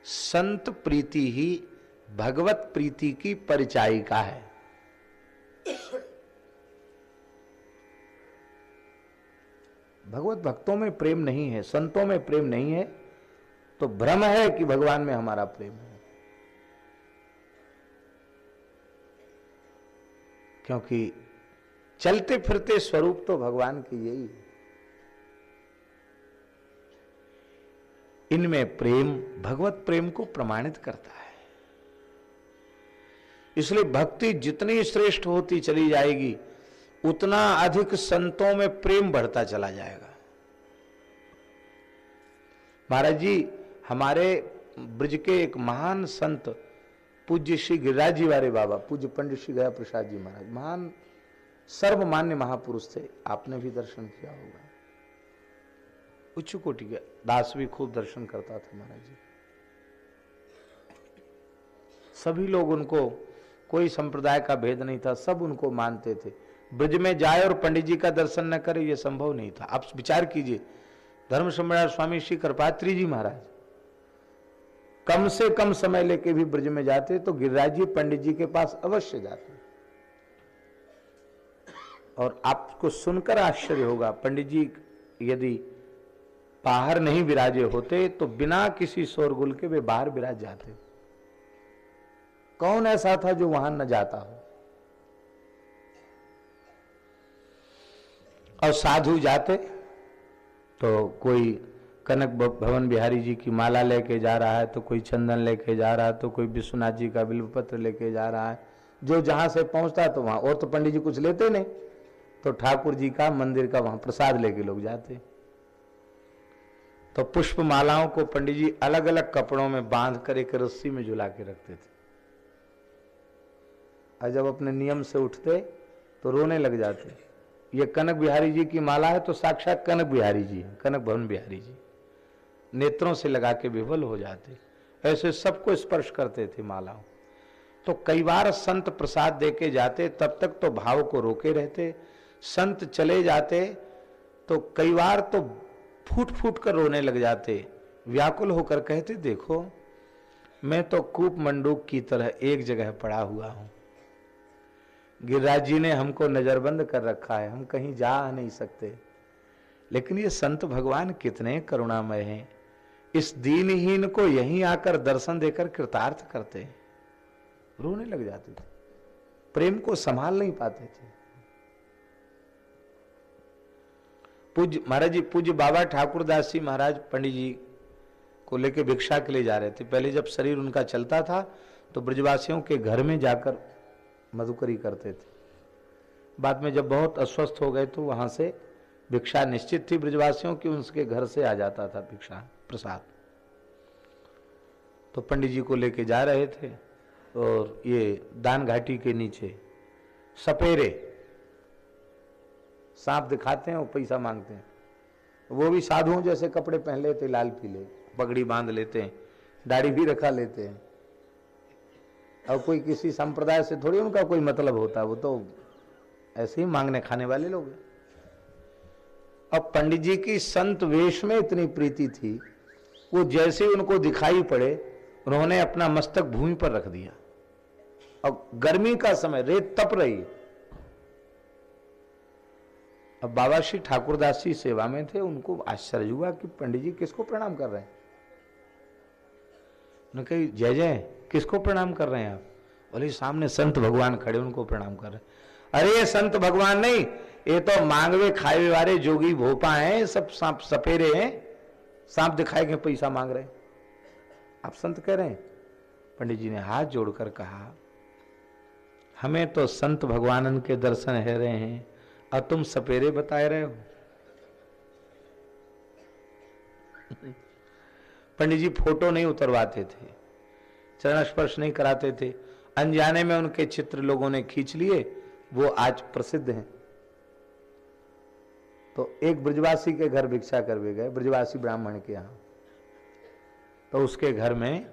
संत प्रीति ही भगवत प्रीति की परिचायिका है। भगवत भक्तों में प्रेम नहीं है, संतों में प्रेम नहीं है, तो भ्रम है कि भगवान में हमारा प्रेम है। क्योंकि चलते फिरते स्वरूप तो भगवान की यही है। इनमें प्रेम भगवत प्रेम को प्रमाणित करता है। इसलिए भक्ति जितनी श्रेष्ठ होती चली जाएगी उतना अधिक संतों में प्रेम बढ़ता चला जाएगा। महाराज जी, हमारे ब्रज के एक महान संत पूज्य श्री गिरिराज जी वाले बाबा, पूज्य पंडित श्री गया प्रसाद जी महाराज, महान सर्वमान्य महापुरुष थे। आपने भी दर्शन किया होगा। उच्च कोटि का दास भी खूब दर्शन करता था महाराज जी। सभी लोग उनको, कोई संप्रदाय का भेद नहीं था, सब उनको मानते थे। ब्रज में जाए और पंडित जी का दर्शन न करे यह संभव नहीं था। आप विचार कीजिए, धर्म सम्राट स्वामी श्री कृपात्री जी महाराज कम से कम समय लेके भी ब्रज में जाते तो गिरिराज जी पंडित जी के पास अवश्य जाते। और आपको सुनकर आश्चर्य होगा, पंडित जी यदि बाहर नहीं विराजे होते तो बिना किसी शोरगुल के वे बाहर विराज जाते। कौन ऐसा था जो वहां न जाता हो? और साधु जाते तो कोई कनक भवन बिहारी जी की माला लेके जा रहा है, तो कोई चंदन लेके जा रहा है, तो कोई विश्वनाथ जी का बिल्वपत्र लेके जा रहा है। जो जहां से पहुंचता तो वहां, और तो पंडित जी कुछ लेते नहीं, तो ठाकुर जी का मंदिर का वहां प्रसाद लेके लोग जाते। तो पुष्प मालाओं को पंडित जी अलग अलग कपड़ों में बांध कर एक रस्सी में झुला के रखते थे। और जब अपने नियम से उठते तो रोने लग जाते। ये कनक बिहारी जी की माला है तो साक्षात कनक बिहारी जी है, कनक भवन बिहारी जी। नेत्रों से लगा के विवल हो जाते। ऐसे सबको स्पर्श करते थे मालाओं। तो कई बार संत प्रसाद देके जाते, तब तक तो भाव को रोके रहते। संत चले जाते तो कई बार तो फूट फूट कर रोने लग जाते। व्याकुल होकर कहते, देखो मैं तो कूप मंडूक की तरह एक जगह पड़ा हुआ हूं। गिरिराज जी ने हमको नजरबंद कर रखा है, हम कहीं जा नहीं सकते। लेकिन ये संत भगवान कितने करुणामय हैं, इस दीनहीन को यहीं आकर दर्शन देकर कृतार्थ करते हैं। रोने लग जाते थे, प्रेम को संभाल नहीं पाते थे। पूज्य महाराज जी, पूज्य बाबा ठाकुरदास जी महाराज पंडित जी को लेके भिक्षा के लिए जा रहे थे। पहले जब शरीर उनका चलता था तो ब्रजवासियों के घर में जाकर मधुकरी करते थे। बाद में जब बहुत अस्वस्थ हो गए तो वहां से भिक्षा निश्चित थी ब्रजवासियों की, उनके घर से आ जाता था भिक्षा प्रसाद। तो पंडित जी को लेके जा रहे थे और ये दान घाटी के नीचे सपेरे सांप दिखाते हैं और पैसा मांगते हैं। वो भी साधुओं जैसे कपड़े पहन लेते, लाल पीले, पगड़ी बांध लेते हैं, दाढ़ी भी रखा लेते हैं। और कोई किसी संप्रदाय से थोड़ी उनका कोई मतलब होता है, वो तो ऐसे ही मांगने खाने वाले लोग हैं। अब पंडित जी की संत वेश में इतनी प्रीति थी, वो जैसे उनको दिखाई पड़े उन्होंने अपना मस्तक भूमि पर रख दिया। अब गर्मी का समय, रेत तप रही। अब बाबा श्री ठाकुरदास जी सेवा में थे, उनको आश्चर्य हुआ कि पंडित जी किसको प्रणाम कर रहे हैं। उन्होंने कही, जय जय, किसको प्रणाम कर रहे हैं आप? बोले सामने संत भगवान खड़े, उनको प्रणाम कर रहे हैं। अरे ये संत भगवान नहीं, ये तो मांगवे खाए वाले जोगी भोपा हैं, सब सांप सपेरे हैं, सांप दिखाएंगे पैसा मांग रहे हैं, आप संत कह रहे हैं? पंडित जी ने हाथ जोड़कर कहा, हमें तो संत भगवानन के दर्शन है रहे हैं और तुम सपेरे बताए रहे हो। पंडित जी फोटो नहीं उतरवाते थे, चरण स्पर्श नहीं कराते थे। अनजाने में उनके चित्र लोगों ने खींच लिए, वो आज प्रसिद्ध हैं। तो एक ब्रजवासी के घर भिक्षा करवे गए, ब्रजवासी ब्राह्मण के यहां। तो उसके घर में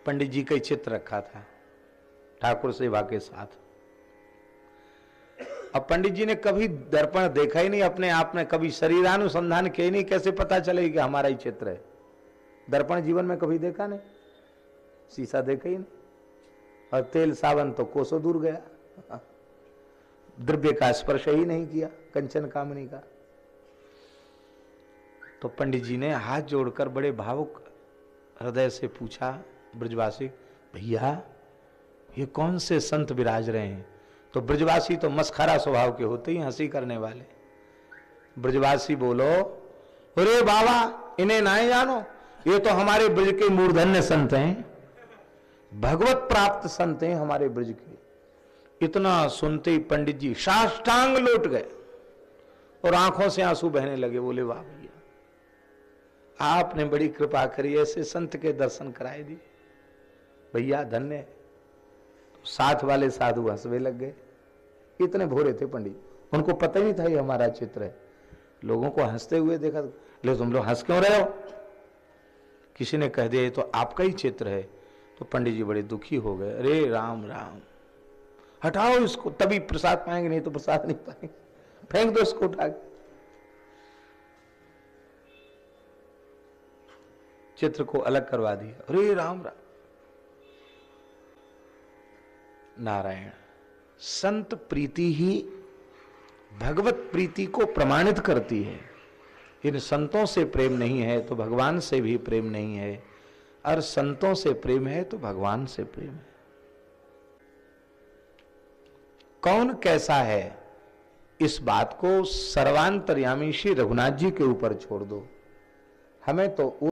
पंडित जी का चित्र रखा था ठाकुर सेवा के साथ। अब पंडित जी ने कभी दर्पण देखा ही नहीं अपने आप में, कभी शरीरानुसंधान किया ही नहीं, कैसे पता चलेगा कि हमारा ही चित्र है। दर्पण जीवन में कभी देखा नहीं, शीशा देखा ही नहीं, और तेल सावन तो कोसों दूर गया, द्रव्य का स्पर्श ही नहीं किया, कंचन कामनी का। तो पंडित जी ने हाथ जोड़कर बड़े भावुक हृदय से पूछा, ब्रजवासी भैया ये कौन से संत विराज रहे हैं? तो ब्रजवासी तो मस्खरा स्वभाव के होते ही, हंसी करने वाले। ब्रजवासी बोलो, अरे बाबा इन्हें ना जानो, ये तो हमारे ब्रज के मूर्धन्य संत हैं, भगवत प्राप्त संत हैं हमारे ब्रज के। इतना सुनते ही पंडित जी साष्टांग लौट गए और आंखों से आंसू बहने लगे। बोले वाह भैया, आपने बड़ी कृपा करी, ऐसे संत के दर्शन कराए दिए भैया, धन्य। तो साथ वाले साधु हंसवे लग गए। इतने भोरे थे पंडित, उनको पता ही नहीं था ये हमारा चित्र है। लोगों को हंसते हुए देखा, ले तुम लोग हंस क्यों रहे हो? किसी ने कह दिया ये तो आपका ही चित्र है। तो पंडित जी बड़े दुखी हो गए, अरे राम राम, हटाओ इसको, तभी प्रसाद पाएंगे, नहीं तो प्रसाद नहीं पाएंगे, फेंक दो इसको उठा के। चित्र को अलग करवा दिया, अरे राम राम। नारायण, संत प्रीति ही भगवत प्रीति को प्रमाणित करती है। इन संतों से प्रेम नहीं है तो भगवान से भी प्रेम नहीं है, और संतों से प्रेम है तो भगवान से प्रेम है। कौन कैसा है, इस बात को सर्वांतर्यामी श्री रघुनाथ जी के ऊपर छोड़ दो। हमें तो